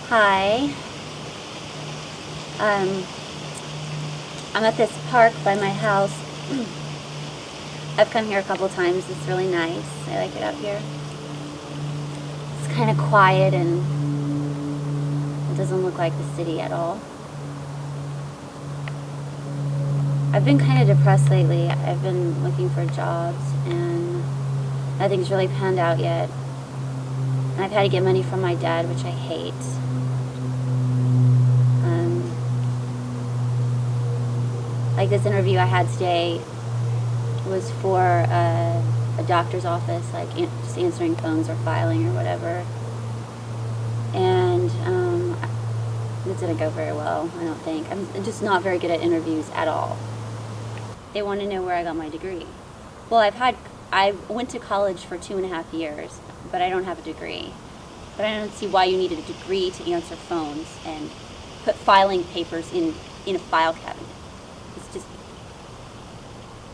Hi. Um, I'm at this park by my house. I've come here a couple times. It's really nice. I like it out here. It's kind of quiet and it doesn't look like the city at all. I've been kind of depressed lately. I've been looking for jobs and nothing's really panned out yet. And I've had to get money from my dad, which I hate. Like this interview I had today was for a doctor's office, like just answering phones or filing or whatever. And it didn't go very well, I don't think. I'm just not very good at interviews at all. They want to know where I got my degree. Well, I went to college for 2.5 years, but I don't have a degree. But I don't see why you needed a degree to answer phones and put filing papers in a file cabinet. It's just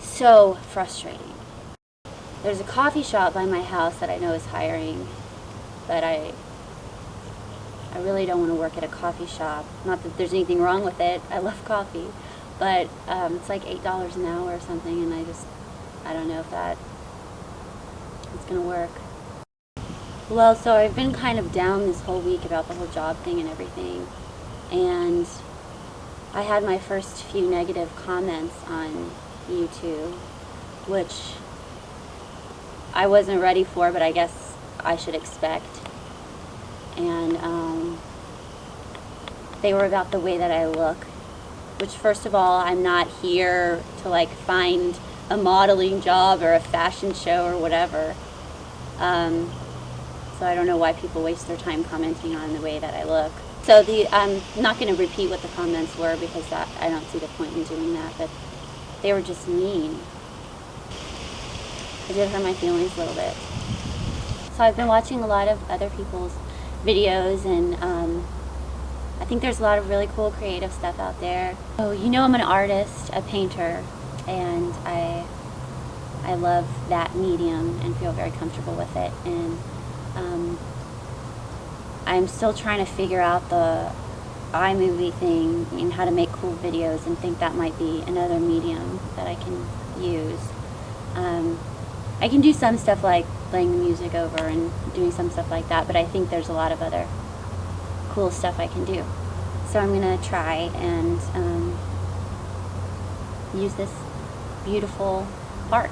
so frustrating. There's a coffee shop by my house that I know is hiring, but I really don't want to work at a coffee shop. Not that there's anything wrong with it. I love coffee. But it's like $8 an hour or something, and I don't know if it's going to work. Well, so I've been kind of down this whole week about the whole job thing and everything. And I had my first few negative comments on YouTube, which I wasn't ready for, but I guess I should expect. And they were about the way that I look, which first of all, I'm not here to like find a modeling job or a fashion show or whatever. So I don't know why people waste their time commenting on the way that I look. So I'm not going to repeat what the comments were because I don't see the point in doing that, but they were just mean. It did hurt my feelings a little bit. So I've been watching a lot of other people's videos, and I think there's a lot of really cool creative stuff out there. So I'm an artist, a painter, and I love that medium and feel very comfortable with it. And I'm still trying to figure out the iMovie thing and how to make cool videos, and think that might be another medium that I can use. I can do some stuff like playing the music over and doing some stuff like that, but I think there's a lot of other cool stuff I can do. So I'm going to try and use this beautiful park.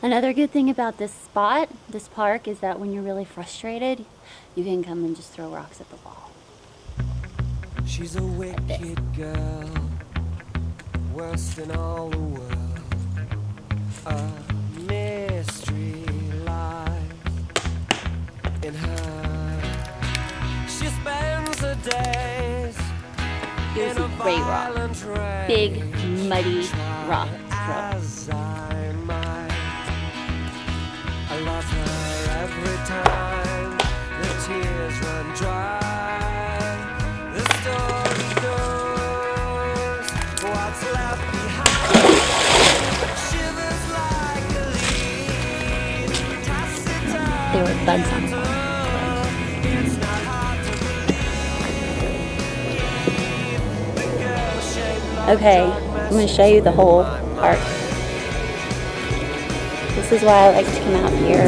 Another good thing about this park, is that when you're really frustrated, you can come and just throw rocks at the wall. She's a wicked girl, worse than all the world. A mystery lies in her. She spends her days. Here's a great rock. Big, muddy rock. I love her every time the tears run dry. The story goes, what's left behind shivers like a leaf. Taciturn. They were bugs on fire. It's not hard to believe the girl shaped like Okay, I'm going to show you the whole park. This is why I like to come out here.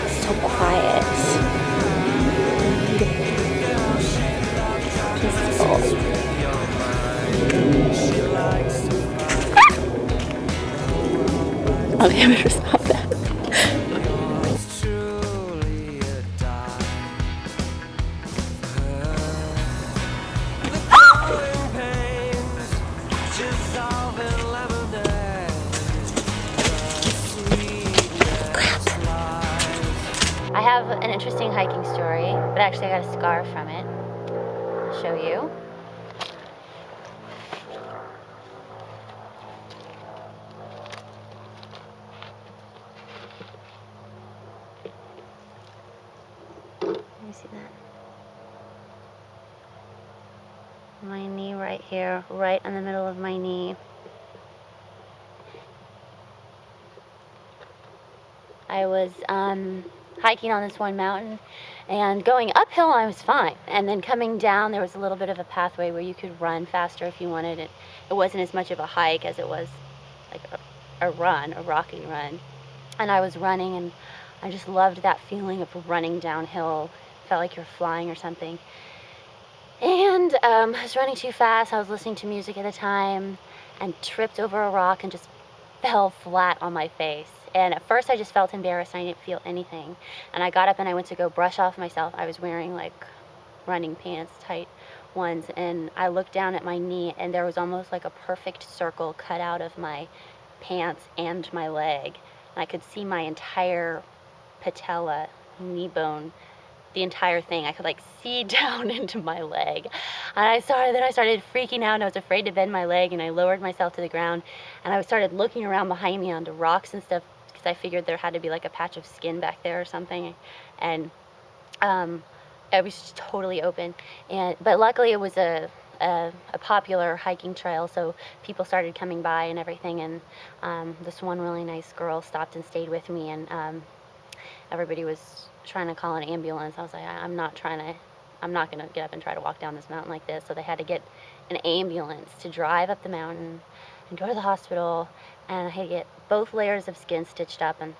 It's so quiet. Peaceful. Okay, I'm going to stop that. I have an interesting hiking story, but actually I got a scar from it. I'll show you. Let me see that. My knee right here, right in the middle of my knee. I was hiking on this one mountain, and going uphill I was fine, and then coming down there was a little bit of a pathway where you could run faster if you wanted it. It wasn't as much of a hike as it was like a run, a rocking run. And I was running, and I just loved that feeling of running downhill. Felt like you're flying or something. And I was running too fast. I was listening to music at the time and tripped over a rock and just fell flat on my face. And at first I just felt embarrassed. I didn't feel anything. And I got up and I went to go brush off myself. I was wearing like running pants, tight ones, and I looked down at my knee and there was almost like a perfect circle cut out of my pants and my leg. And I could see my entire patella, knee bone, the entire thing. I could like see down into my leg. And I started freaking out, and I was afraid to bend my leg, and I lowered myself to the ground, and I started looking around behind me onto rocks and stuff because I figured there had to be like a patch of skin back there or something. And it was just totally open. But luckily it was a popular hiking trail, so people started coming by and everything, and this one really nice girl stopped and stayed with me, and everybody was trying to call an ambulance. I was like, I'm not gonna get up and try to walk down this mountain like this. So they had to get an ambulance to drive up the mountain and go to the hospital, and I had to get both layers of skin stitched up. And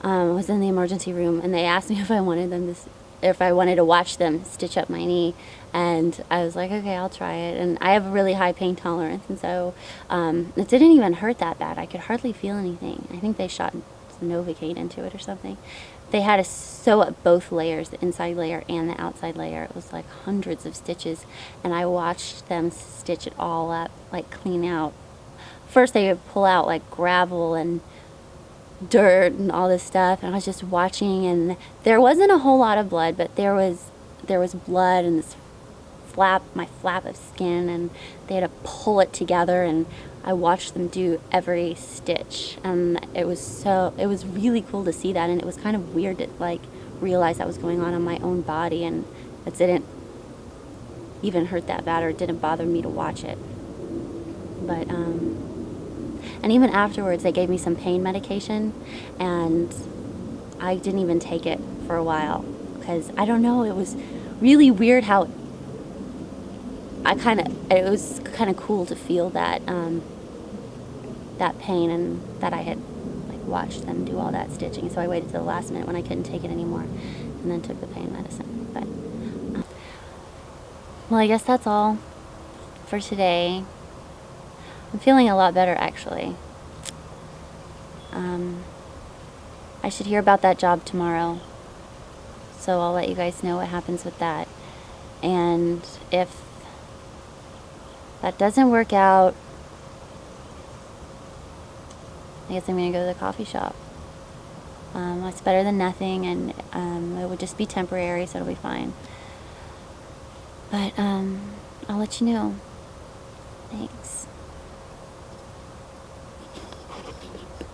I was in the emergency room, and they asked me if I wanted to watch them stitch up my knee, and I was like, okay, I'll try it. And I have a really high pain tolerance, and so it didn't even hurt that bad. I could hardly feel anything. I think they shot some Novocaine into it or something. They had to sew up both layers, the inside layer and the outside layer. It was like hundreds of stitches, and I watched them stitch it all up, like clean out. First they would pull out like gravel and dirt and all this stuff, and I was just watching, and there wasn't a whole lot of blood, but there was blood and this my flap of skin, and they had to pull it together, and I watched them do every stitch, and it was really cool to see that, and it was kind of weird to like realize that was going on my own body, and it didn't even hurt that bad, or it didn't bother me to watch it. But and even afterwards they gave me some pain medication, and I didn't even take it for a while because I don't know, it was really weird how it was kind of cool to feel that that pain, and that I had like watched them do all that stitching. So I waited till the last minute when I couldn't take it anymore, and then took the pain medicine. But well, I guess that's all for today. I'm feeling a lot better, actually. I should hear about that job tomorrow, so I'll let you guys know what happens with that. And if that doesn't work out, I guess I'm going to go to the coffee shop. It's better than nothing, and it would just be temporary, so it'll be fine. But I'll let you know. Thanks.